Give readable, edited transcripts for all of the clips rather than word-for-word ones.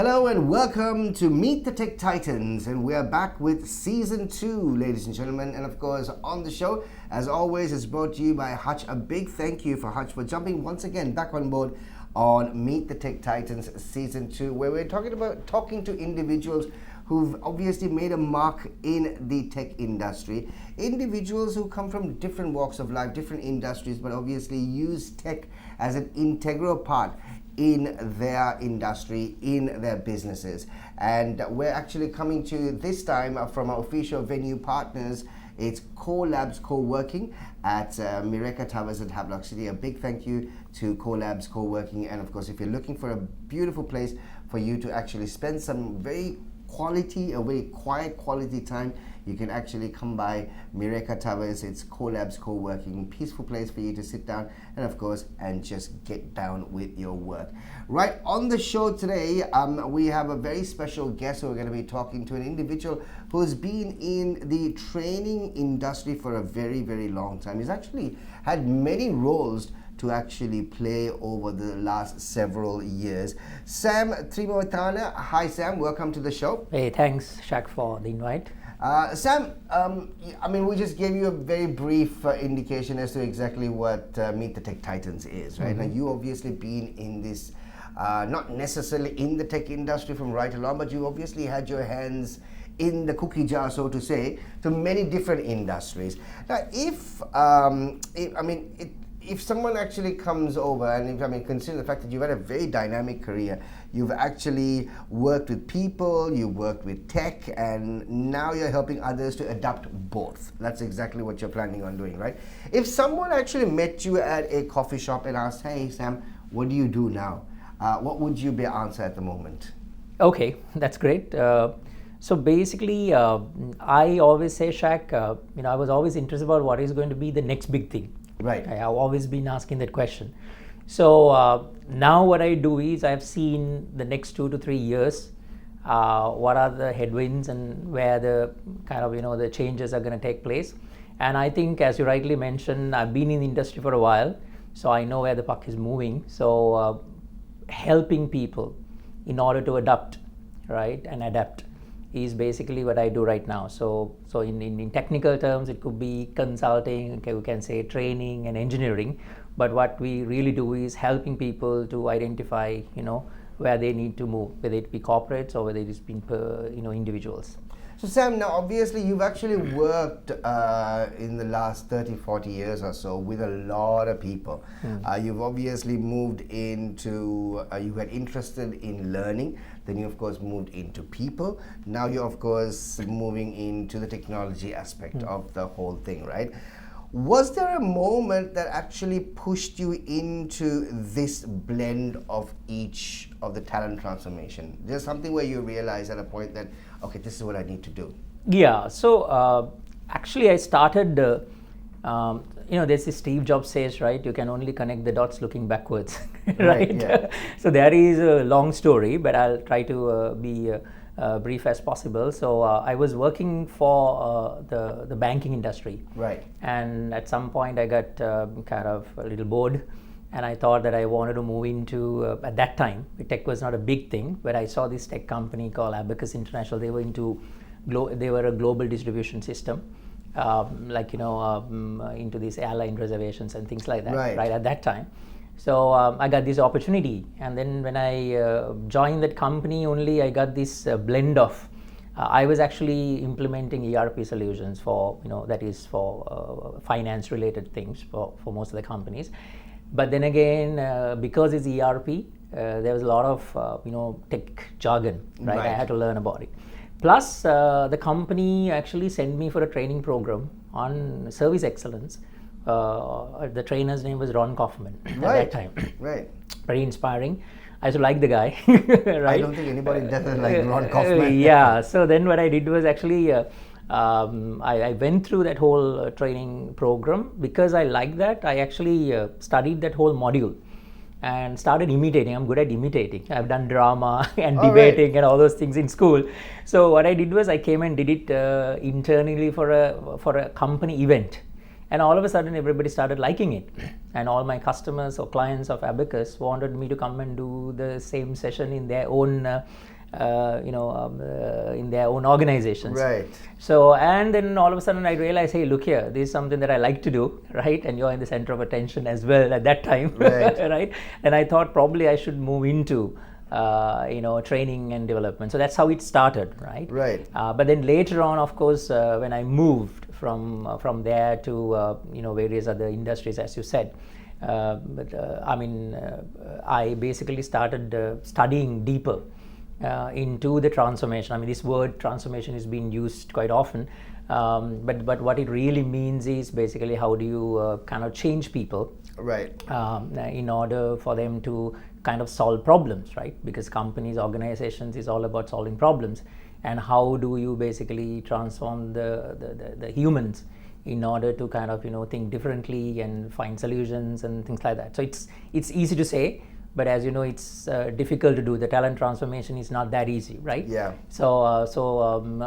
Hello and welcome to Meet the Tech Titans, and we're back with Season 2, ladies and gentlemen. And of course, on the show, as always, it's brought to you by Hutch. A big thank you for Hutch for jumping once again back on board on Meet the Tech Titans Season 2, where we're talking to individuals who've obviously made a mark in the tech industry. Individuals who come from different walks of life, different industries, but obviously use tech as an integral part in their industry, in their businesses. And we're actually coming to this time from our official venue partners. It's CoLabs Co-working at Mireka Towers at Havelock City. A big thank you to CoLabs Co-working. And of course, if you're looking for a beautiful place for you to actually spend some very quiet quality time, you can actually come by Mireka Towers. It's CoLabs Co-working, peaceful place for you to sit down and of course and just get down with your work. Right, on the show today, we have a very special guest who we're going to be talking to, an individual who's been in the training industry for a very, very long time. He's actually had many roles to actually play over the last several years. Sam Thrimavithana. Hi Sam, welcome to the show. Hey, thanks Shaq for the invite. Sam, we just gave you a very brief indication as to exactly what Meet the Tech Titans is, right? Now, you obviously been in this, not necessarily in the tech industry from right along, but you obviously had your hands in the cookie jar, so to say, to many different industries. Now, if someone actually comes over, and consider the fact that you've had a very dynamic career, you've actually worked with people, you worked with tech, and now you're helping others to adapt both. That's exactly what you're planning on doing, right? If someone actually met you at a coffee shop and asked, hey Sam, what do you do now? What would you be answer at the moment? Okay, that's great. So basically, I always say, Shaq, I was always interested about what is going to be the next big thing. Right. I've always been asking that question. So now what I do is I've seen the next 2 to 3 years, what are the headwinds and where the kind of, the changes are going to take place. And I think, as you rightly mentioned, I've been in the industry for a while, so I know where the puck is moving. So helping people in order to adapt, right, and adapt is basically what I do right now. So in technical terms, it could be consulting, okay, we can say training and engineering, but what we really do is helping people to identify, where they need to move, whether it be corporates or whether it is been individuals. So Sam, now obviously you've actually worked in the last 30, 40 years or so with a lot of people. You've obviously moved into, you got interested in learning, then you of course moved into people. Now you're of course moving into the technology aspect of the whole thing, right? Was there a moment that actually pushed you into this blend of each of the talent transformation? There's something where you realize at a point that, okay, this is what I need to do. Yeah, so actually I started, there's this Steve Jobs says, right, you can only connect the dots looking backwards, right? Yeah. So that is a long story, but I'll try to be brief as possible. So I was working for the banking industry. Right. And at some point I got kind of a little bored, and I thought that I wanted to move into, at that time, tech was not a big thing, but I saw this tech company called Abacus International. They were they were a global distribution system, into these airline reservations and things like that, right at that time. So I got this opportunity, and then when I joined that company, only I got this blend of, I was actually implementing ERP solutions for, that is for finance related things for most of the companies. But then again, because it's ERP, there was a lot of, tech jargon, right? I had to learn about it. Plus, the company actually sent me for a training program on service excellence. The trainer's name was Ron Kaufman at that time. Right. Very inspiring. I used to like the guy. Right? I don't think anybody doesn't like Ron Kaufman. Yeah. So then what I did was actually, I went through that whole training program. Because I liked that, I actually studied that whole module and started imitating. I'm good at imitating. I've done drama and debating and all those things in school. So what I did was I came and did it internally for a company event. And all of a sudden, everybody started liking it. And all my customers or clients of Abacus wanted me to come and do the same session in their own, in their own organizations. Right. So, and then all of a sudden I realized, hey, look here, this is something that I like to do, right? And you're in the center of attention as well at that time, right? Right? And I thought probably I should move into training and development. So that's how it started, right? Right. But then later on, of course, when I moved from there to various other industries, as you said, I basically started studying deeper into the transformation. I mean, this word transformation is being used quite often, but what it really means is basically how do you kind of change people, right? In order for them to kind of solve problems, right? Because companies, organizations is all about solving problems, and how do you basically transform the humans in order to kind of think differently and find solutions and things like that. So it's easy to say, but as you know, it's difficult to do. The talent transformation is not that easy, right? Yeah. So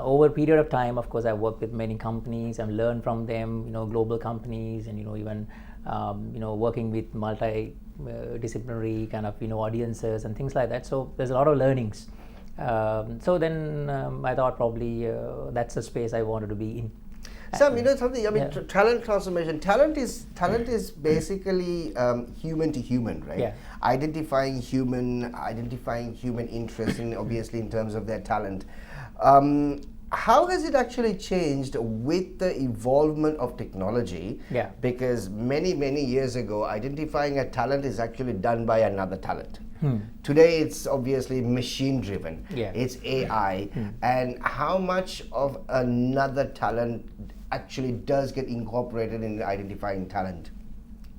over a period of time, of course, I've worked with many companies and learned from them, global companies, and even working with multi-disciplinary kind of audiences and things like that. So there's a lot of learnings. So then I thought probably that's the space I wanted to be in. Sam, something. I mean, talent transformation. Talent is basically human to human, right? Yeah. Identifying human interest, in obviously in terms of their talent. How has it actually changed with the evolvement of technology? Yeah. Because many years ago, identifying a talent is actually done by another talent. Today, it's obviously machine driven. Yeah. It's AI, and how much of another talent actually does get incorporated in identifying talent?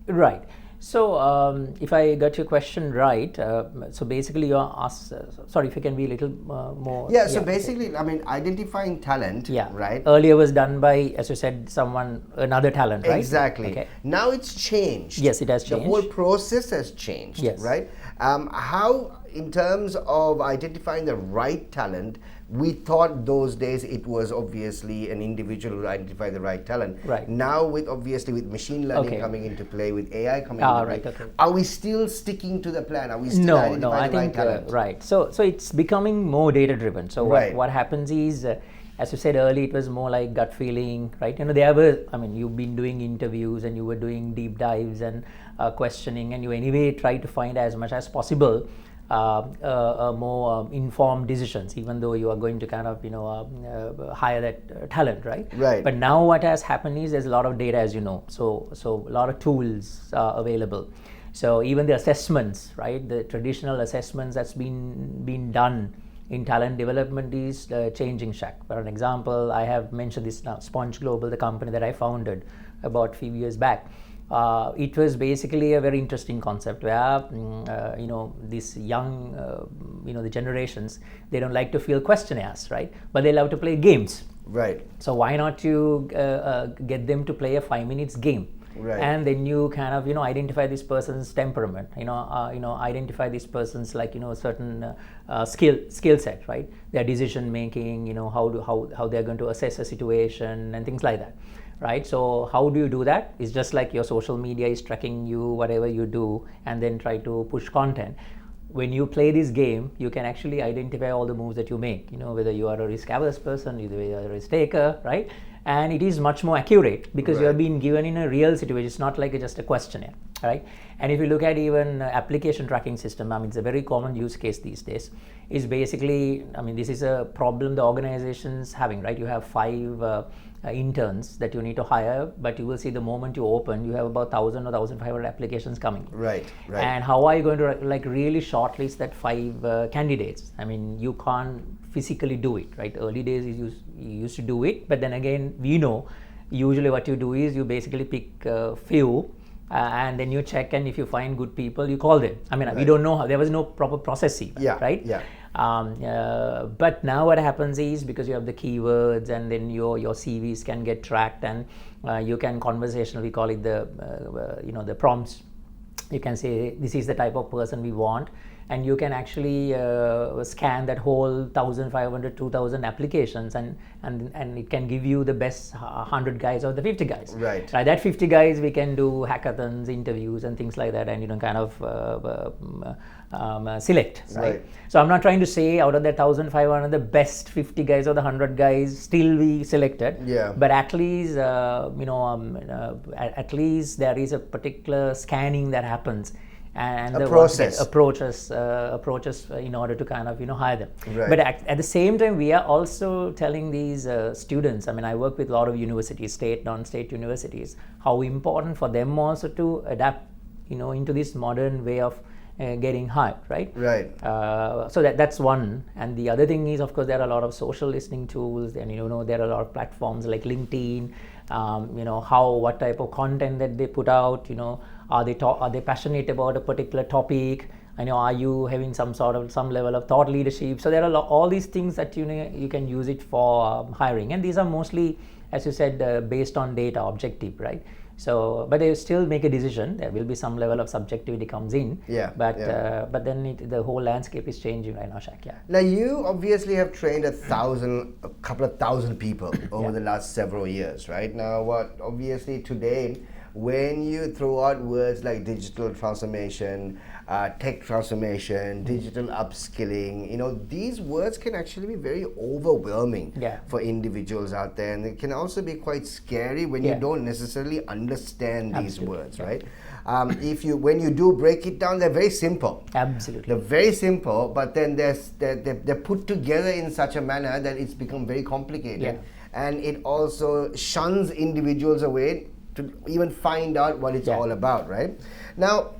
Right. So if I got your question right, so basically you're asked, sorry if you can be a little more. Yeah, so basically, I mean, identifying talent, right? Earlier was done by, as you said, another talent, right? Exactly. Okay. Now it's changed. Yes, it has changed. The whole process has changed, yes. Right? How, in terms of identifying the right talent, we thought those days it was obviously an individual who identify the right talent. Right. Now, with machine learning coming into play, with AI coming into play, okay. are we still sticking to the plan? Are we still identifying the right talent? Right. So it's becoming more data driven. So what happens is, as you said earlier, it was more like gut feeling, right? You've been doing interviews and you were doing deep dives and questioning, and you anyway try to find as much as possible more informed decisions, even though you are going to kind of hire that talent, right? Right. But now what has happened is there's a lot of data, as you know, so a lot of tools are available. So even the assessments, right, the traditional assessments that's been done in talent development is changing shack. For an example, I have mentioned this now, Sponge Global, the company that I founded about a few years back. It was basically a very interesting concept where this young the generations, they don't like to fill questionnaires, right, but they love to play games, right? So why not you get them to play a 5 minutes game, right? And then you kind of identify this person's temperament, identify this person's certain skill set, right, their decision making, how they're going to assess a situation and things like that. Right. So how do you do that? It's just like your social media is tracking you, whatever you do, and then try to push content. When you play this game, you can actually identify all the moves that you make, whether you are a risk averse person, whether you are a risk taker, right? And it is much more accurate because you have been given in a real situation. It's not like just a questionnaire, right? And if you look at even application tracking system, it's a very common use case these days, is basically, this is a problem the organization's having, right? You have 5 interns that you need to hire, but you will see the moment you open, you have about 1,000 or 1,500 applications coming. Right. And how are you going to really shortlist that 5 candidates? You can't physically do it, right? Early days you used to do it, but then again, we know usually what you do is you basically pick a few and then you check, and if you find good people, you call them. We don't know how, there was no proper process, right? Yeah. But now what happens is, because you have the keywords and then your CVs can get tracked, and you can conversationally, we call it the prompts. You can say this is the type of person we want, and you can actually scan that whole 1,500, 2,000 applications, and it can give you the best 100 guys or the 50 guys. Right. That 50 guys, we can do hackathons, interviews, and things like that, and kind of select. Right. So I'm not trying to say out of that 1,500, the best 50 guys or the 100 guys still we selected. Yeah. But at least at least there is a particular scanning that happens, and a process approaches in order to kind of hire them. Right. But at the same time, we are also telling these students, I work with a lot of universities, state, non-state universities, how important for them also to adapt into this modern way of getting hired, right? Right. So that's one. And the other thing is, of course, there are a lot of social listening tools, and there are a lot of platforms like LinkedIn. What type of content that they put out. Are they passionate about a particular topic? Are you having some level of thought leadership? So there are all these things that you can use it for hiring, and these are mostly, as you said, based on data, objective, right? So, but they still make a decision. There will be some level of subjectivity comes in. Yeah. But then the whole landscape is changing right now, Shaq. Yeah. Now you obviously have trained a couple of thousand people over the last several years, right? Now, obviously today, when you throw out words like digital transformation, tech transformation, digital upskilling, these words can actually be very overwhelming for individuals out there, and it can also be quite scary when you don't necessarily understand these words, right? When you do break it down, they're very simple. Absolutely. They're very simple, but then they're put together in such a manner that it's become very complicated, and it also shuns individuals away to even find out what it's all about, right? Now,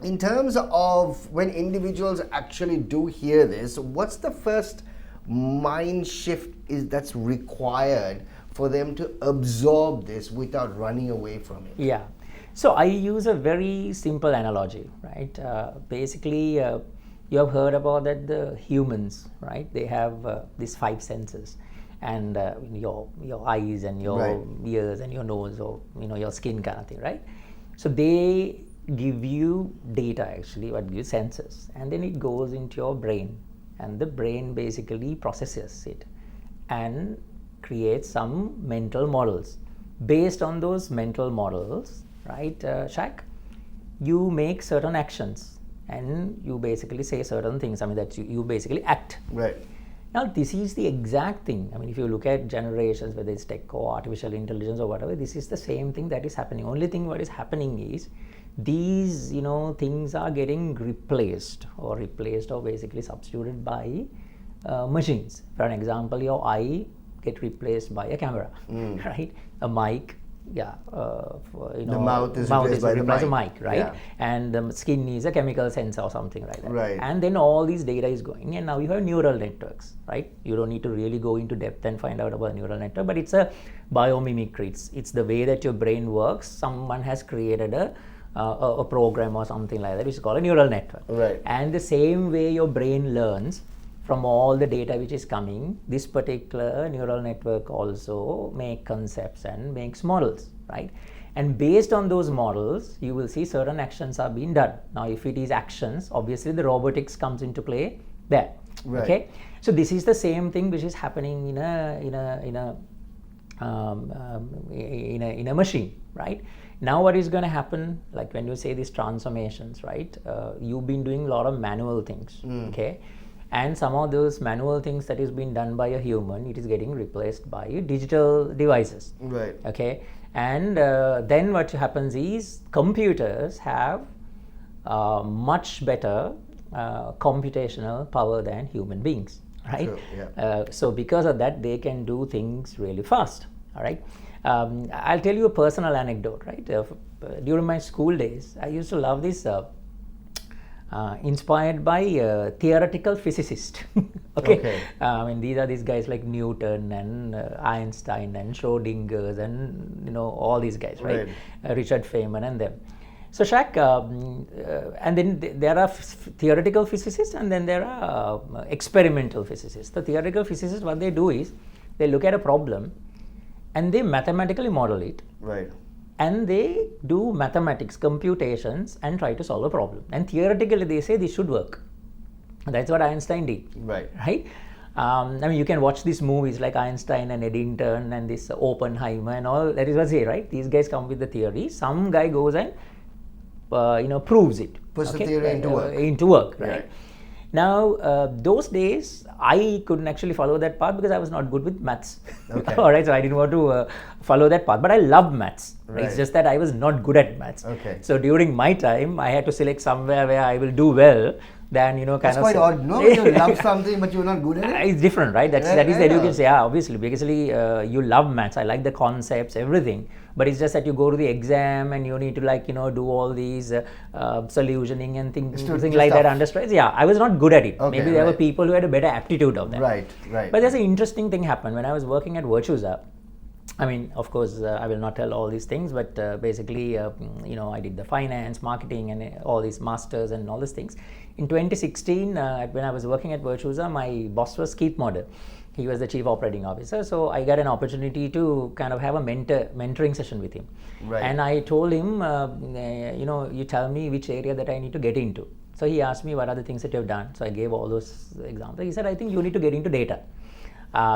in terms of when individuals actually do hear this, what's the first mind shift that's required for them to absorb this without running away from it? Yeah. So I use a very simple analogy, right? Basically, you have heard about that the humans, right? They have these 5 senses. And your eyes and your ears and your nose, or your skin kind of thing, right? So they give you data, actually, what gives senses, and then it goes into your brain, and the brain basically processes it and creates some mental models. Based on those mental models, right, Shaq, you make certain actions, and you basically say certain things. That you basically act. Right. Now, this is the exact thing. If you look at generations, whether it's tech or artificial intelligence or whatever, this is the same thing that is happening. Only thing what is happening is these, things are getting replaced or basically substituted by machines. For an example, your eye get replaced by a camera, right? A mic. The mouth is replaced by the mic, right? And the skin is a chemical sensor or something like that. Right. And then all these data is going, and now you have neural networks, right? You don't need to really go into depth and find out about neural network, but it's a biomimicry. It's the way that your brain works. Someone has created a program or something like that, which is called a neural network. Right. And the same way your brain learns from all the data which is coming, this particular neural network also make concepts and makes models, right? And based on those models, you will see certain actions are being done. Now, if it is actions, obviously the robotics comes into play there. Right. Okay. So this is the same thing which is happening in a machine, right? Now, what is going to happen? Like when you say these transformations, right? You've been doing a lot of manual things, okay? And some of those manual things that is being done by a human, it is getting replaced by digital devices. Right. Okay. And then what happens is computers have much better computational power than human beings, right? True, yeah. So because of that, they can do things really fast. All right. I'll tell you a personal anecdote, right? During my school days, I used to love this. Inspired by theoretical physicists. Okay. These are these guys like Newton and Einstein and Schrödinger and all these guys, right? Richard Feynman and them. So Shaq, and then there are theoretical physicists, and then there are experimental physicists. The theoretical physicists, what they do is they look at a problem and they mathematically model it. Right. and they do mathematics, computations, and try to solve a problem. And theoretically, they say this should work. That's what Einstein did. Right. Right? I mean, you can watch these movies like Einstein and Eddington and this Oppenheimer and all. That is what I say, right? These guys come with the theory. Some guy goes and proves it. Puts the theory into work. Into work, right? Now, those days, I couldn't actually follow that path because I was not good with maths. Okay. All right, so I didn't want to follow that path. But I loved maths. Right. It's just that I was not good at maths. Okay. So during my time, I had to select somewhere where I will do well. Then That's quite odd. No, you love something, but you're not good at it. It's different, right? That is the education. Yeah, obviously, because you love maths. I like the concepts, everything. But it's just that you go to the exam and you need to do all these solutioning and things like that under stress. Yeah, I was not good at it. Okay, maybe there were people who had a better aptitude of that. Right. But there's an interesting thing happened when I was working at Virtusa. I mean, of course, I will not tell all these things, but basically, I did the finance, marketing, and all these masters and all these things. In 2016, when I was working at Virtusa, my boss was Keith Modder. He was the chief operating officer. So I got an opportunity to kind of have a mentoring session with him. Right. And I told him, you tell me which area that I need to get into. So he asked me what are the things that you've done. So I gave all those examples. He said, I think you need to get into data.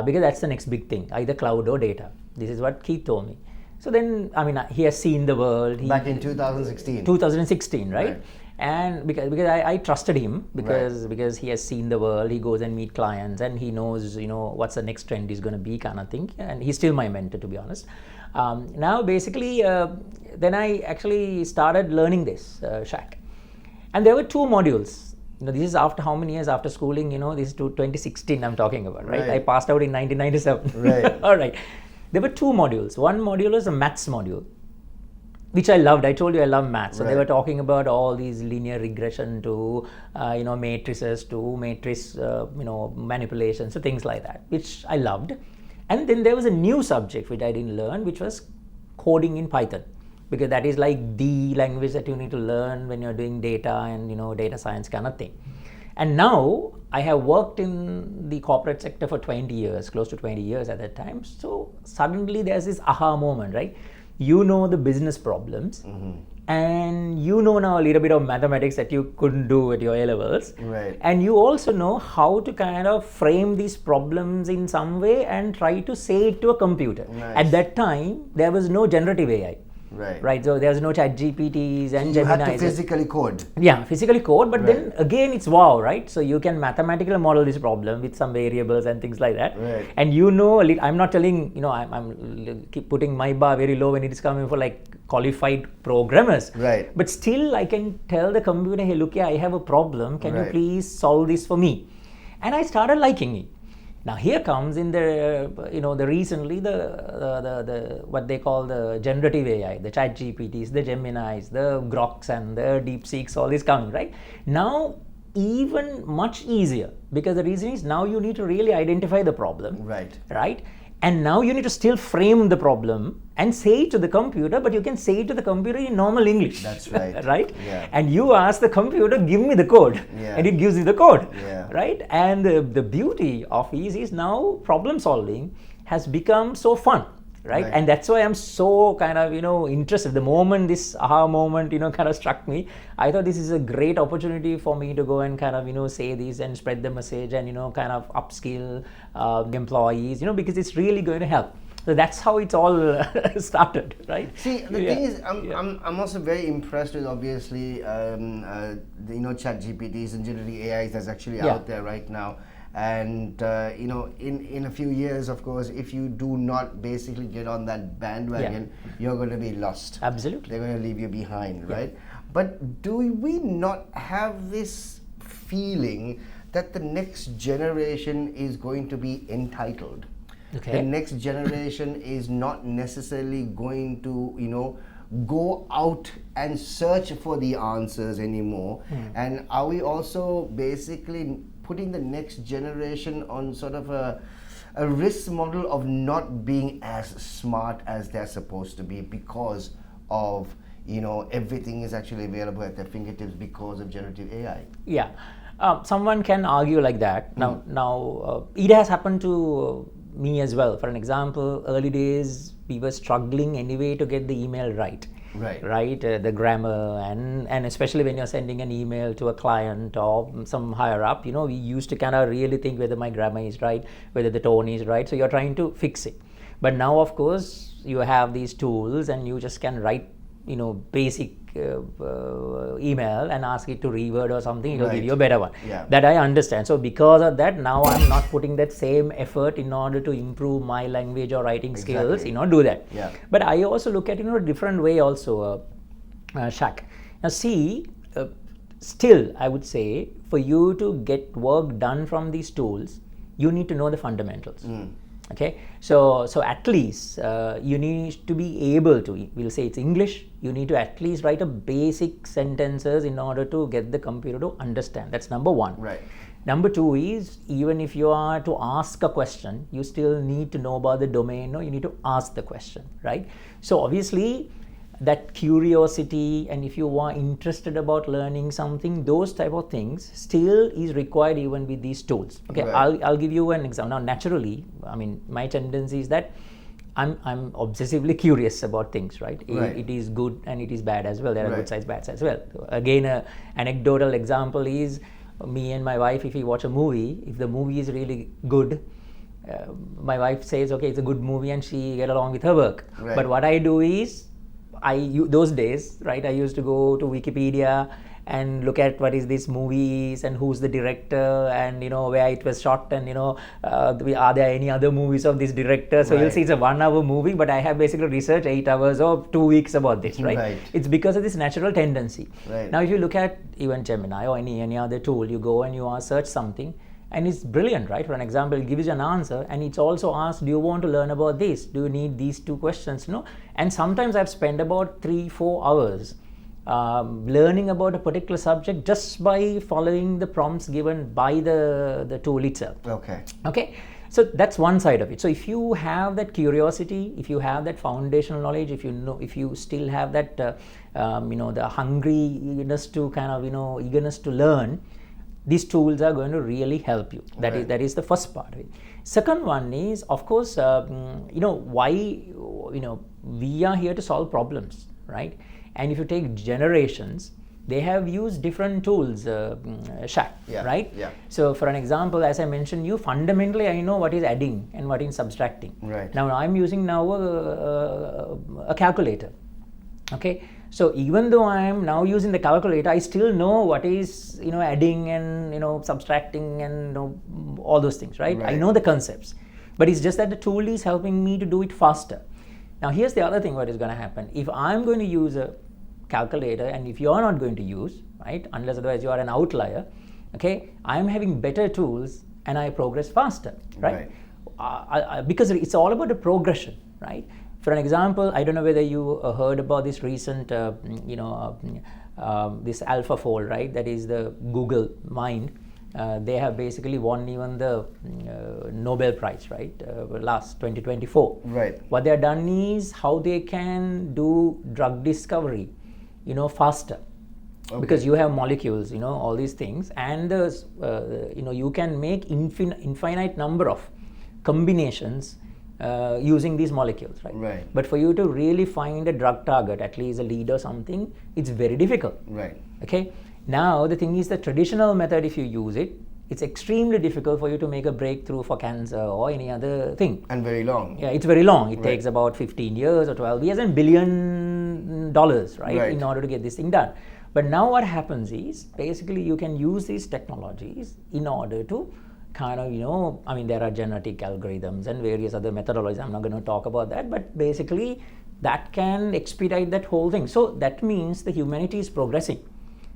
Because that's the next big thing, either cloud or data. This is what Keith told me. So then, I mean, he has seen the world. Back in 2016. 2016, right? And because I trusted him because he has seen the world, he goes and meet clients and he knows, what's the next trend is going to be kind of thing. And he's still my mentor, to be honest. Now, basically, then I actually started learning this, Shaq. And there were 2 modules. This is after how many years after schooling, this is 2016 I'm talking about, right? I passed out in 1997. Right. All right. There were 2 modules. One module was a maths module, which I loved. I told you I love maths. So they were talking about all these linear regression to, matrices to matrix, manipulation, so things like that, which I loved. And then there was a new subject which I didn't learn, which was coding in Python. Because that is like the language that you need to learn when you're doing data and data science kind of thing. And now I have worked in the corporate sector for 20 years, close to 20 years at that time. So suddenly there's this aha moment, right? You know the business problems, and now a little bit of mathematics that you couldn't do at your A-levels. Right. And you also know how to kind of frame these problems in some way and try to say it to a computer. Nice. At that time, there was no generative AI. Right. So there's no chat GPTs and Gemini. You had to physically code. Yeah, physically code, but then again it's wow, right? So you can mathematically model this problem with some variables and things like that. Right. And I'm not telling, I'm keep putting my bar very low when it is coming for like qualified programmers. Right. But still I can tell the computer, hey, look, I have a problem. Can you please solve this for me? And I started liking it. Now here comes in the recently the what they call the generative AI, the chat GPTs, the Geminis, the Groks and the DeepSeeks, all this coming, right? Now even much easier, because the reason is now you need to really identify the problem. Right? And now you need to still frame the problem and say it to the computer, but you can say it to the computer in normal English. That's right. Right? Yeah. And you ask the computer, give me the code. Yeah. And it gives you the code. Yeah. Right? And the beauty of ease is now problem solving has become so fun. Right? And that's why I'm so kind of, interested. The moment this aha moment, kind of struck me, I thought this is a great opportunity for me to go and kind of, say this and spread the message and, kind of upskill employees, because it's really going to help. So that's how it's all started, right? See, the thing is, I'm also very impressed with obviously, chat GPTs and generative AIs that's actually out there right now. And in a few years, of course, if you do not basically get on that bandwagon, you're going to be lost. Absolutely. They're going to leave you behind, right? But do we not have this feeling that the next generation is going to be entitled? Okay. The next generation is not necessarily going to, go out and search for the answers anymore. And are we also basically putting the next generation on sort of a risk model of not being as smart as they're supposed to be because of, everything is actually available at their fingertips because of generative AI? Yeah. Someone can argue like that. Now, it has happened to me as well. For an example, early days we were struggling anyway to get the email right. Right. The grammar and especially when you're sending an email to a client or some higher up, we used to kind of really think whether my grammar is right, whether the tone is right. So you're trying to fix it. But now, of course, you have these tools and you just can write, basic email and ask it to reword or something. It'll give you a better one. Yeah. That I understand. So because of that, now I'm not putting that same effort in order to improve my language or writing skills. Do that. Yeah. But I also look at it in a different way also, Shaq. Now see, still I would say for you to get work done from these tools, you need to know the fundamentals. Okay, so at least you need to be able to, we'll say it's English, you need to at least write a basic sentences in order to get the computer to understand. That's number one. Right. Number two is, even if you are to ask a question, you still need to know about the domain, you need to ask the question, right? So obviously that curiosity, and if you are interested about learning something, those type of things still is required even with these tools. Okay, right. I'll give you an example. Now naturally, my tendency is that I'm obsessively curious about things, right? It is good and it is bad as well. There are good sides, bad sides as well. Again, an anecdotal example is me and my wife, if we watch a movie, if the movie is really good, my wife says, okay, it's a good movie, and she get along with her work. Right. But what I do is, those days, right, I used to go to Wikipedia and look at what is this movies and who's the director and where it was shot and are there any other movies of this director. So you'll see it's a 1 hour movie, but I have basically researched 8 hours or 2 weeks about this, right? It's because of this natural tendency. Now if you look at even Gemini or any other tool, you go and you search something, and it's brilliant, right? For an example, it gives you an answer, and it's also asked, do you want to learn about this? Do you need these 2 questions? And sometimes I've spent about 3-4 hours learning about a particular subject just by following the prompts given by the tool itself. Okay. So that's one side of it. So if you have that curiosity, if you have that foundational knowledge, if you still have that the hungriness to kind of eagerness to learn, these tools are going to really help you. That is the first part of it. Second one is, of course, why we are here to solve problems, right? And if you take generations, they have used different tools, Shaq, right? Yeah. So for an example, as I mentioned, fundamentally I know what is adding and what is subtracting. Right. Now I'm using a calculator. Okay. So even though I am now using the calculator, I still know what is adding and subtracting and all those things, right? I know the concepts, but it's just that the tool is helping me to do it faster. Now here's the other thing: what is going to happen if I'm going to use a calculator, and if you are not going to use, right? Unless otherwise you are an outlier. Okay, I'm having better tools and I progress faster, right? Because it's all about the progression, right? For an example, I don't know whether you heard about this recent, this AlphaFold, right? That is the Google Mind. They have basically won even the Nobel Prize, right? Last 2024. Right. What they have done is how they can do drug discovery, faster. Okay. Because you have molecules, all these things, and you can make infinite number of combinations using these molecules, right? But for you to really find a drug target, at least a lead or something, it's very difficult. Right. Okay. Now the thing is, the traditional method, if you use it, it's extremely difficult for you to make a breakthrough for cancer or any other thing. And very long. Yeah, it's very long. It takes about 15 years or 12 years and $1 billion, right, in order to get this thing done. But now what happens is, basically you can use these technologies in order to kind of, there are genetic algorithms and various other methodologies. I'm not going to talk about that, but basically that can expedite that whole thing. So that means the humanity is progressing,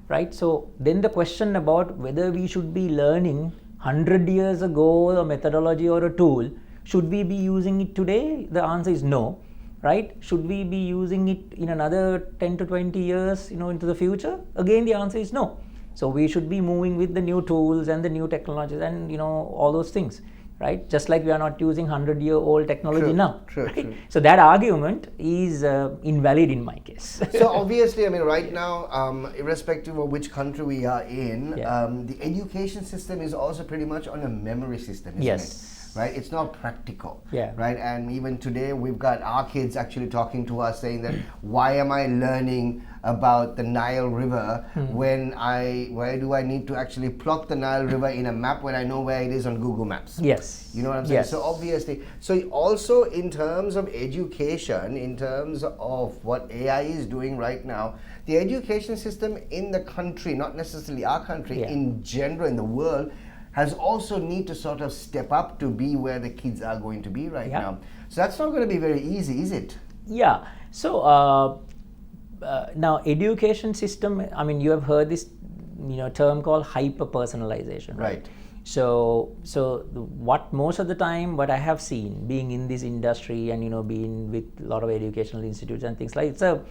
right? So then the question about whether we should be learning 100 years ago a methodology or a tool, should we be using it today? The answer is no, right? Should we be using it in another 10 to 20 years, into the future? Again, the answer is no. So we should be moving with the new tools and the new technologies and all those things, right? Just like we are not using 100-year-old technology now. True. So that argument is invalid in my case. So obviously, right now, irrespective of which country we are in, the education system is also pretty much on a memory system, isn't it? right? It's not practical, Yeah. right? And even today, we've got our kids actually talking to us saying that, why am I learning about the Nile River where do I need to actually plot the Nile River in a map when I know where it is on Google Maps? Yes. You know what I'm saying? Yes. So obviously, so also in terms of education, in terms of what AI is doing right now, the education system in the country, not necessarily our country, in general in the world, has also need to sort of step up to be where the kids are going to be right now. So that's not going to be very easy, is it? Yeah. So now education system, I mean, you have heard this term called hyper personalization, right? So what most of the time what I have seen being in this industry and being with a lot of educational institutes and things like, it's a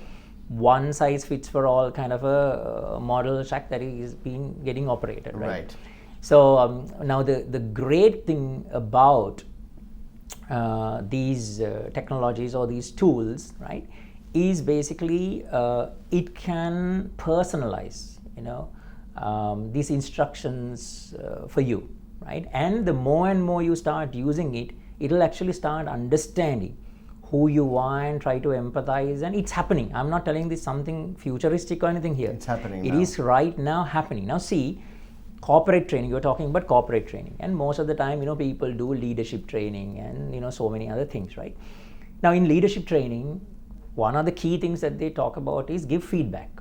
one size fits for all kind of a model track that is being getting operated, right? So now the great thing about these technologies or these tools, right, is basically it can personalize these instructions for you, right? And the more and more you start using it, it'll actually start understanding who you are and try to empathize, and it's happening. I'm not telling this something futuristic or anything here. It's happening It now. is right now happening. Now see, corporate training, you're talking about corporate training, and most of the time people do leadership training and so many other things, right? Now in leadership training, one of the key things that they talk about is give feedback.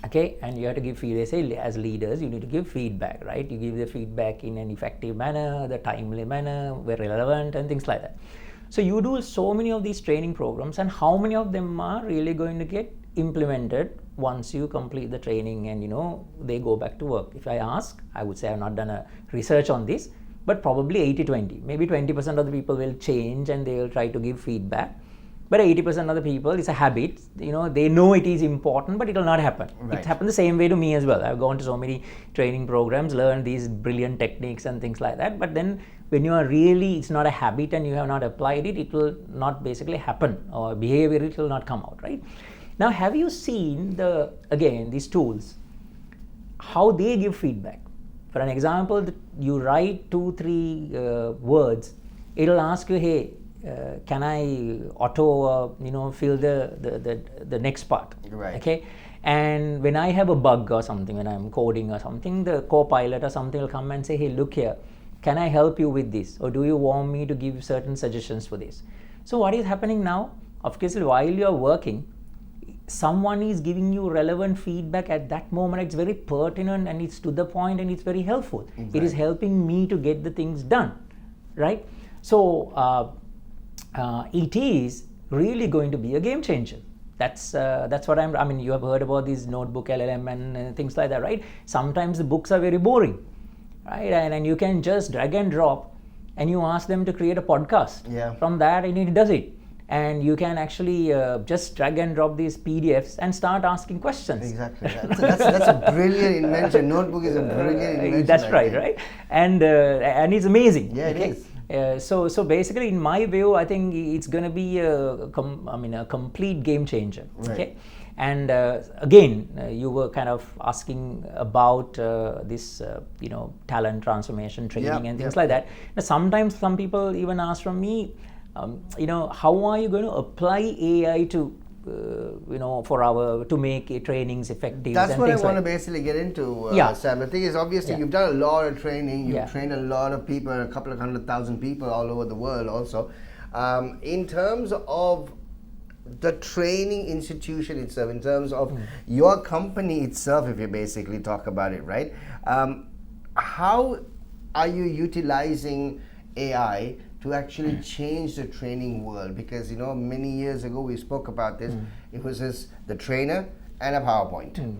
Okay, and you have to give feedback. They say as leaders you need to give feedback, right? You give the feedback in an effective manner, the timely manner, very relevant, and things like that. So you do so many of these training programs, and how many of them are really going to get implemented once you complete the training and they go back to work? If I ask, I would say I've not done a research on this, but probably 80-20. Maybe 20% of the people will change and they will try to give feedback. But 80% of the people, it's a habit, they know it is important, but it will not happen. Right. It happened the same way to me as well. I've gone to so many training programs, learned these brilliant techniques and things like that. But then when you are really, it's not a habit and you have not applied it, it will not basically happen, or behavior, it will not come out, right? Now, have you seen these tools, how they give feedback? For an example, you write 2-3 words, it'll ask you, hey, can I auto fill the next part? Right. Okay, and when I have a bug or something, when I'm coding or something, the co-pilot or something will come and say, hey, look here, can I help you with this, or do you want me to give certain suggestions for this? So what is happening now? Of course, while you're working, someone is giving you relevant feedback at that moment. It's very pertinent and it's to the point and it's very helpful. Right. It is helping me to get the things done, right? So it is really going to be a game changer. That's what I mean, you have heard about these notebook LLM and things like that, right? Sometimes the books are very boring, right? And you can just drag and drop and you ask them to create a podcast. Yeah. From that, and it does it. And you can actually just drag and drop these PDFs and start asking questions. Exactly. That's a brilliant invention. Notebook is a brilliant invention. That's right? And it's amazing. Yeah, okay? It is. So basically, in my view, I think it's going to be a complete game changer. Right. Okay. And again, you were kind of asking about this, talent transformation training and things like that. Now, sometimes some people even ask from me, how are you going to apply AI to, to make trainings effective? That's and what I things want like to basically get into, Yeah. Sam. The thing is, obviously, you've done a lot of training. You've Yeah. trained a lot of people, a couple of 100,000 people all over the world also. In terms of the training institution itself, in terms of your company itself, if you basically talk about it, right? How are you utilizing AI to actually change the training world? Because many years ago we spoke about this. It was just the trainer and a PowerPoint.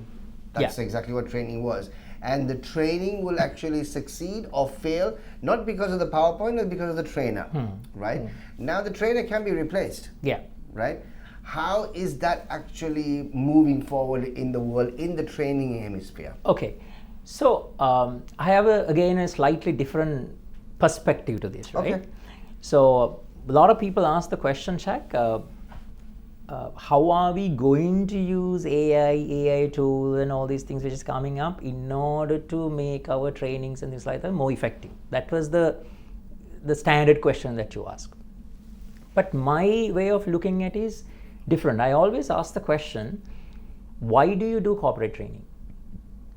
That's exactly what training was. And the training will actually succeed or fail, not because of the PowerPoint, but because of the trainer, right? Now the trainer can be replaced. Yeah. Right? How is that actually moving forward in the world, in the training hemisphere? Okay. So I have again a slightly different perspective to this, right? Okay. So a lot of people ask the question, Shaq, how are we going to use AI tool and all these things which is coming up in order to make our trainings and things like that more effective? That was the the standard question that you ask. But my way of looking at it is different. I always ask the question, why do you do corporate training?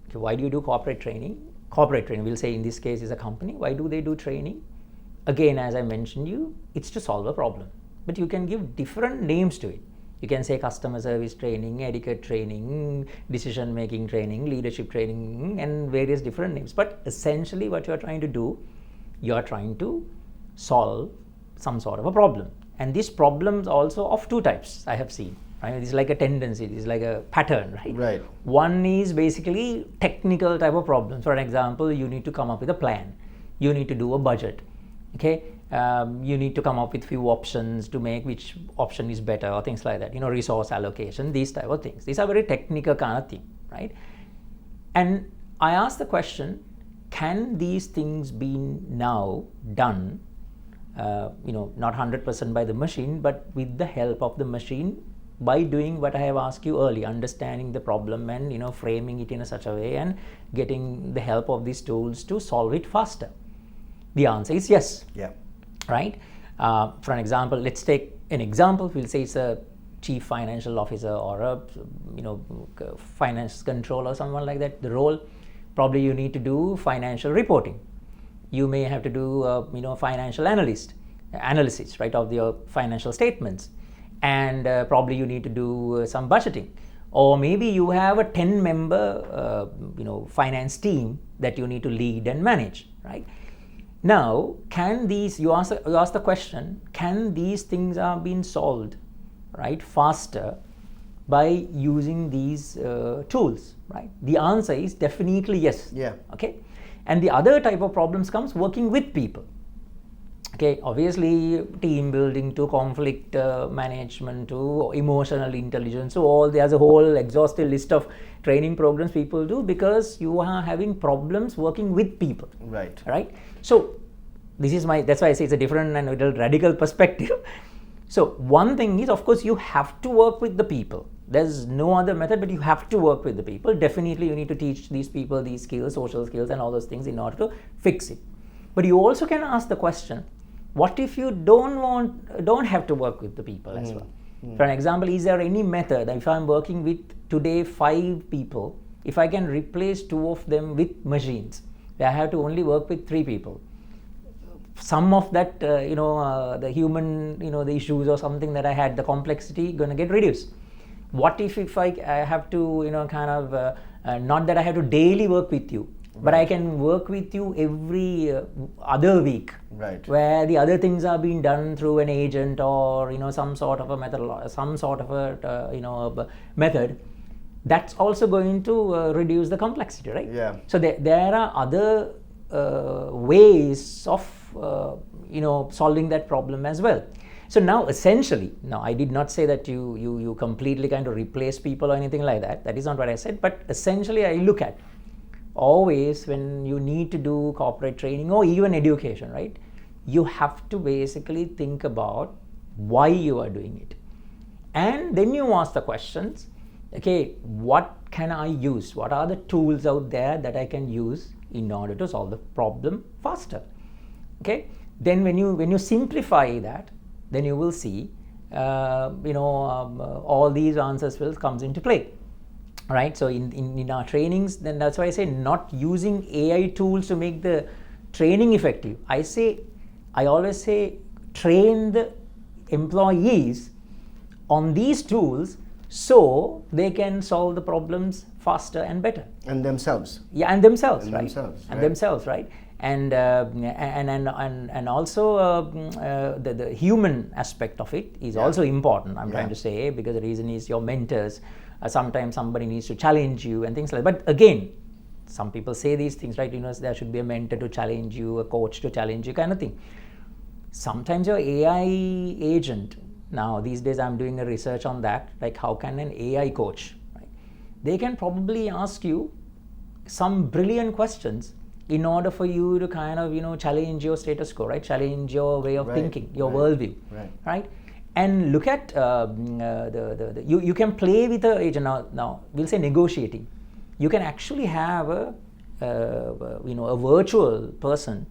Okay, why do you do corporate training? Corporate training, we'll say in this case is a company. Why do they do training? Again, as I mentioned you, it's to solve a problem. But you can give different names to it. You can say customer service training, etiquette training, decision making training, leadership training, and various different names. But essentially what you're trying to do, you're trying to solve some sort of a problem. And these problems also of two types I have seen. Right? It's like a tendency, it's like a pattern, right? Right. One is basically technical type of problems. For example, you need to come up with a plan. You need to do a budget. Okay, you need to come up with few options to make which option is better or things like that. Resource allocation, these type of things. These are very technical kind of thing, right? And I ask the question, can these things be now done, not 100% by the machine, but with the help of the machine by doing what I have asked you earlier, understanding the problem and framing it in such a way and getting the help of these tools to solve it faster? The answer is yes. Yeah. Right? For an example, let's take an example. We'll say it's a chief financial officer or a finance controller or someone like that. The role, probably you need to do financial reporting. You may have to do financial analysis, right, of your financial statements, and probably you need to do some budgeting. Or maybe you have a 10-member finance team that you need to lead and manage, right? Now, can these, you ask the question, can these things are being solved, right, faster by using these tools, right? The answer is definitely yes. Yeah. Okay. And the other type of problems comes working with people. Okay, obviously team building to conflict management to emotional intelligence. So there's a whole exhaustive list of training programs people do because you are having problems working with people. Right. Right. So that's why I say it's a different and a little radical perspective. So one thing is, of course, you have to work with the people. There's no other method, but you have to work with the people. Definitely you need to teach these people these skills, social skills and all those things in order to fix it. But you also can ask the question, what if you don't have to work with the people as well? For an example, is there any method that if I'm working with today 5 people, if I can replace 2 of them with machines, I have to only work with 3 people. Some of that, the human, the issues or something that I had, the complexity going to get reduced. What if I have to, not that I have to daily work with you, but I can work with you every other week, right, where the other things are being done through an agent or some sort of a method, some sort of a method. That's also going to reduce the complexity, right? Yeah. So there are other ways of solving that problem as well. So now essentially, I did not say that you completely kind of replace people or anything like that. That is not what I said. But essentially, I look at always when you need to do corporate training or even education, right? You have to basically think about why you are doing it. And then you ask the questions, okay, what can I use? What are the tools out there that I can use in order to solve the problem faster? Okay, then when you simplify that, then you will see, all these answers will comes into play. Right, so in our trainings, then that's why I say not using AI tools to make the training effective. I always say train the employees on these tools so they can solve the problems faster and better. And themselves. Yeah, and themselves, and right? Themselves, and themselves, right? And also the human aspect of it is also important. I'm trying to say, because the reason is your mentors. Sometimes somebody needs to challenge you and things like that. But again, some people say these things, right? There should be a mentor to challenge you, a coach to challenge you, kind of thing. Sometimes your AI agent, now these days I'm doing a research on that, like how can an AI coach, right? They can probably ask you some brilliant questions in order for you to kind of, challenge your status quo, right? Challenge your way of thinking, your worldview, right? And look at you can play with the agent now. We'll say negotiating. You can actually have a virtual person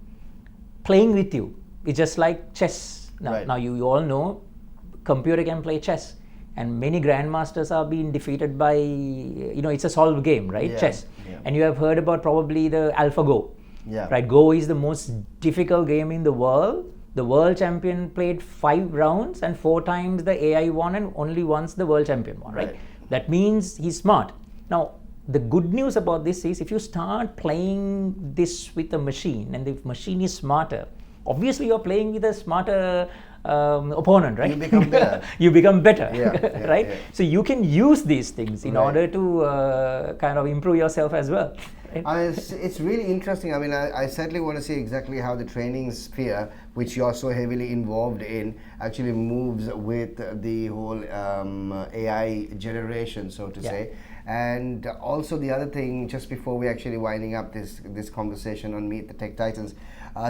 playing with you it's just like chess. Now you all know computer can play chess, and many grandmasters are being defeated by, it's a solved game, right? Chess. And you have heard about probably the AlphaGo. Right? Go is the most difficult game in the world. The world champion played 5 rounds and 4 times the AI won, and only once the world champion won, right? That means he's smart. Now, the good news about this is if you start playing this with a machine and the machine is smarter, obviously you're playing with a smarter opponent, right? You become better. You become better, right? Yeah. So you can use these things in order to kind of improve yourself as well. It's really interesting. I mean, I certainly want to see exactly how the training sphere, which you're so heavily involved in, actually moves with the whole AI generation, so to say. And also the other thing, just before we actually winding up this conversation on Meet the Tech Titans,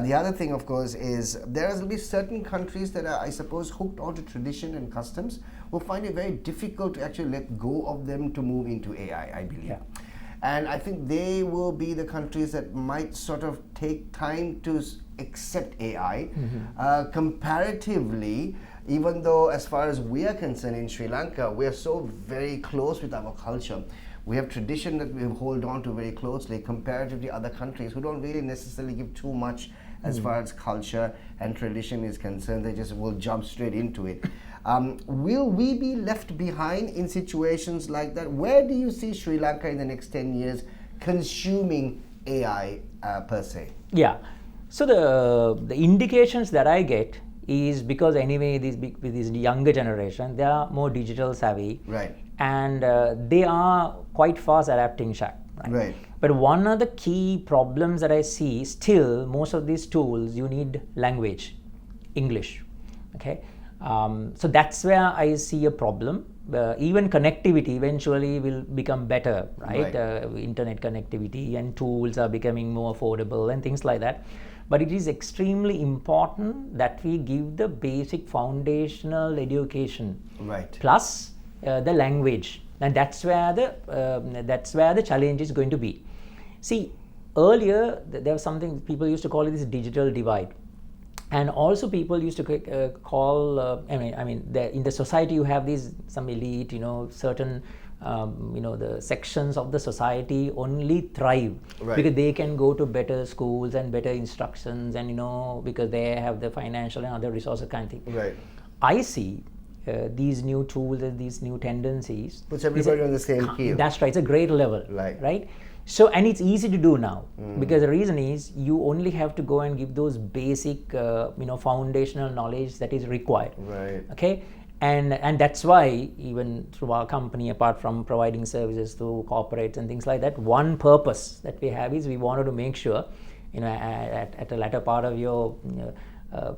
the other thing, of course, is there will be certain countries that are, I suppose, hooked onto tradition and customs, will find it very difficult to actually let go of them to move into AI, I believe. And I think they will be the countries that might sort of take time to accept AI. Comparatively, even though as far as we are concerned in Sri Lanka, we are so very close with our culture. We have tradition that we hold on to very closely, comparatively other countries who don't really necessarily give too much as far as culture and tradition is concerned. They just will jump straight into it. Will we be left behind in situations like that? Where do you see Sri Lanka in the next 10 years consuming AI per se? Yeah. So the indications that I get is because anyway with this younger generation, they are more digital savvy. Right. And they are quite fast adapting, Shaq. Right. But one of the key problems that I see still, most of these tools, you need language, English. Okay. So that's where I see a problem. Even connectivity eventually will become better, right? Internet connectivity and tools are becoming more affordable and things like that. But it is extremely important that we give the basic foundational education, plus the language, and that's where the challenge is going to be. See, earlier there was something people used to call it this digital divide. And also people used to call, in the society you have some elite, certain, the sections of the society only thrive because they can go to better schools and better instructions and, because they have the financial and other resources kind of thing. I see these new tools and these new tendencies. Puts everybody on the same keel. That's right, it's a great level, right? So, and it's easy to do now because the reason is you only have to go and give those basic, foundational knowledge that is required. Okay, and that's why even through our company, apart from providing services to corporates and things like that, one purpose that we have is we wanted to make sure, at the latter part of your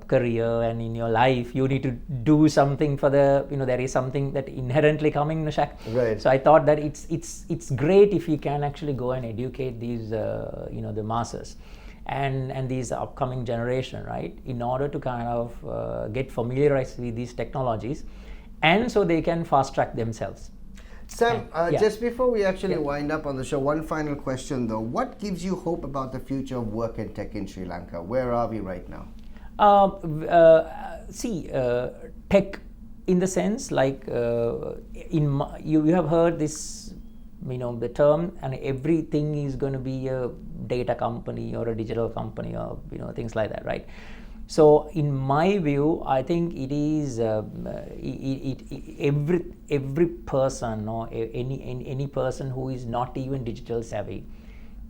career and in your life, you need to do something for there is something that inherently coming, Shaq. So I thought that it's great if you can actually go and educate these the masses and these upcoming generation, right, in order to kind of get familiarized with these technologies, and so they can fast track themselves. Sam, just before we actually wind up on the show, one final question though: what gives you hope about the future of work and tech in Sri Lanka? Where are we right now? Tech, in the sense like you have heard this, the term, and everything is going to be a data company or a digital company or things like that, right? So in my view, I think it is every person or any person who is not even digital savvy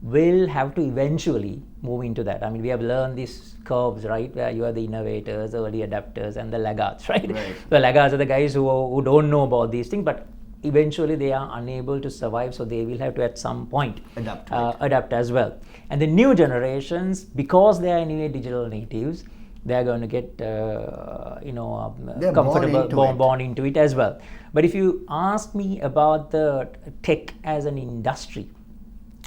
will have to eventually move into that. I mean, we have learned these curves, right, where you are the innovators, early adapters, and the laggards, right? The laggards are the guys who don't know about these things, but eventually they are unable to survive, so they will have to at some point adapt as well. And the new generations, because they are anyway digital natives, they are going to get comfortable, born into it as well. But if you ask me about the tech as an industry,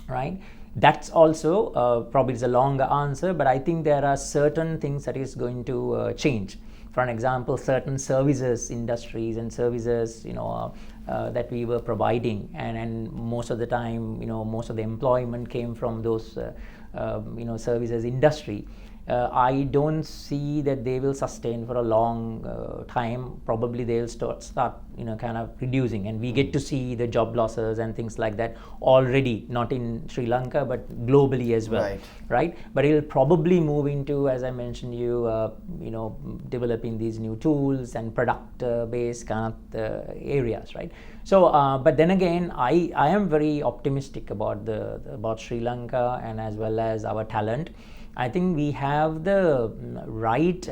right, that's also probably is a longer answer, but I think there are certain things that is going to change. For an example, certain services industries and services that we were providing, and most of the time most of the employment came from those services industry. I don't see that they will sustain for a long time. Probably they'll start kind of reducing, and we get to see the job losses and things like that already, not in Sri Lanka but globally as well, right? But it'll probably move into, as I mentioned, developing these new tools and product based kind of areas, right? So but then again, I am very optimistic about Sri Lanka and as well as our talent. I think we have the right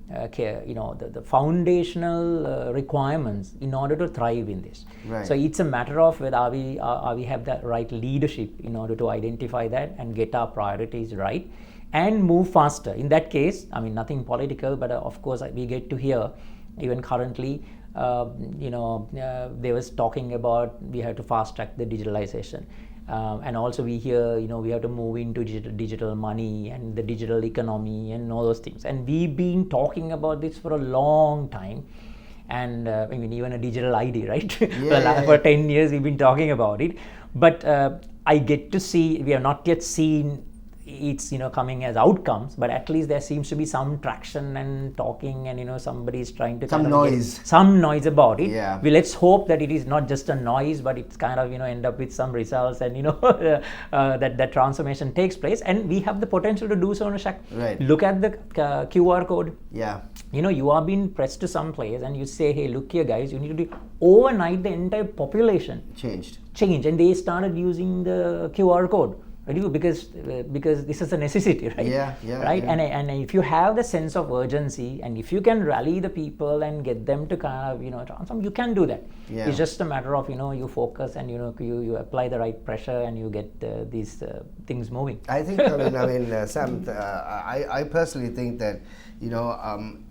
the foundational requirements in order to thrive in this. Right. So it's a matter of whether we have the right leadership in order to identify that and get our priorities right and move faster. In that case, I mean, nothing political, but of course we get to hear even currently they was talking about we have to fast track the digitalization. And also we hear, we have to move into digital money and the digital economy and all those things. And we've been talking about this for a long time. And I mean, even a digital ID, right? For 10 years we've been talking about it. But I get to see, we have not yet seen it's coming as outcomes, but at least there seems to be some traction and talking, and somebody's trying to some noise about it. Yeah. Well, let's hope that it is not just a noise, but it's kind of end up with some results, and that transformation takes place, and we have the potential to do so. Right. Look at the QR code. Yeah. You are being pressed to some place and you say, hey, look here guys, you need to do overnight, the entire population changed, and they started using the QR code. Because this is a necessity, right? Right. Yeah. And if you have the sense of urgency, and if you can rally the people and get them to kind of transform, you can do that. Yeah. It's just a matter of you focus and you apply the right pressure and you get these things moving. I think Sam, I personally think that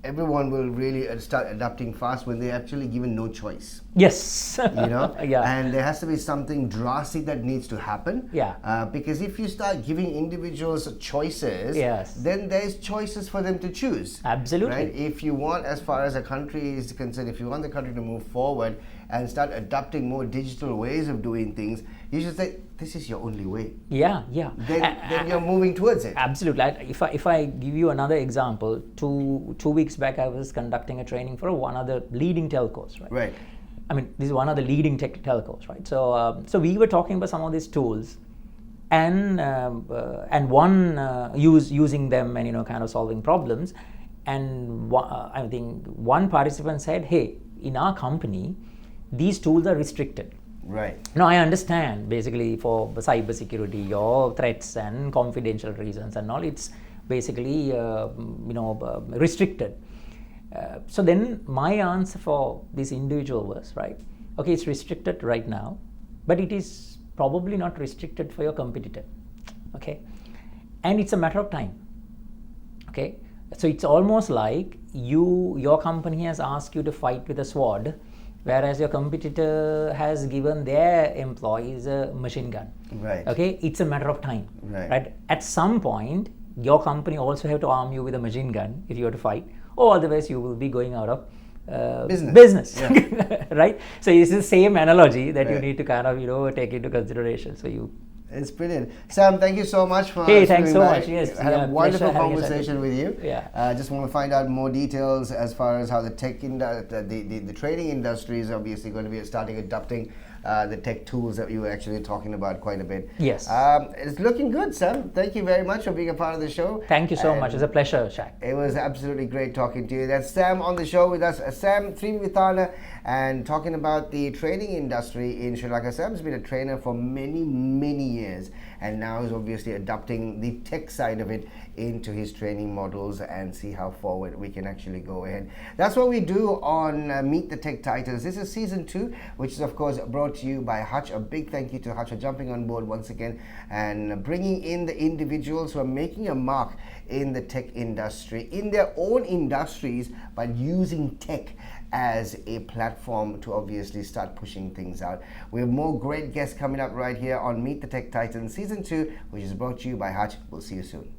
everyone will really start adapting fast when they're actually given no choice. Yes. Yeah. And there has to be something drastic that needs to happen. Yeah. Because if you start giving individuals choices, yes, then there's choices for them to choose. Absolutely. Right? If you want, as far as a country is concerned, if you want the country to move forward and start adopting more digital ways of doing things, you should say, this is your only way. Yeah. Then you're moving towards it. Absolutely. If I give you another example, two weeks back I was conducting a training for one of the leading telcos, right? Right. I mean, this is one of the leading tech telcos, right? So we were talking about some of these tools, and one using them and kind of solving problems, and I think one participant said, hey, in our company these tools are restricted. Right. Now I understand basically for cyber security or threats and confidential reasons and all, it's basically restricted. So then my answer for this individual was, right, okay, it's restricted right now, but it is probably not restricted for your competitor. Okay, and it's a matter of time. Okay, so it's almost like your company has asked you to fight with a sword, whereas your competitor has given their employees a machine gun. Right. Okay, it's a matter of time. Right. At some point, your company also have to arm you with a machine gun if you are to fight, or otherwise you will be going out of business. Yeah. Right. So it's the same analogy that you need to kind of take into consideration. So it's brilliant. Sam, thank you so much for thanks so much. Yes, I had a wonderful conversation with you. Yeah. Just want to find out more details as far as how the tech the training industry is obviously going to be starting adopting the tech tools that you were actually talking about quite a bit. Yes. It's looking good, Sam. Thank you very much for being a part of the show. Thank you so much. It's a pleasure, Shaq. It was absolutely great talking to you. That's Sam on the show with us, Sam Thrimavithana, and talking about the training industry in Sri Lanka. Sam's been a trainer for many, many years, and now he's obviously adopting the tech side of it into his training models and see how forward we can actually go ahead. That's what we do on Meet the Tech Titans. This is season 2, which is of course brought to you by Hutch. A big thank you to Hutch for jumping on board once again and bringing in the individuals who are making a mark in the tech industry, in their own industries, but using tech as a platform to obviously start pushing things out. We have more great guests coming up right here on Meet the Tech Titans season 2, which is brought to you by Hutch. We'll see you soon.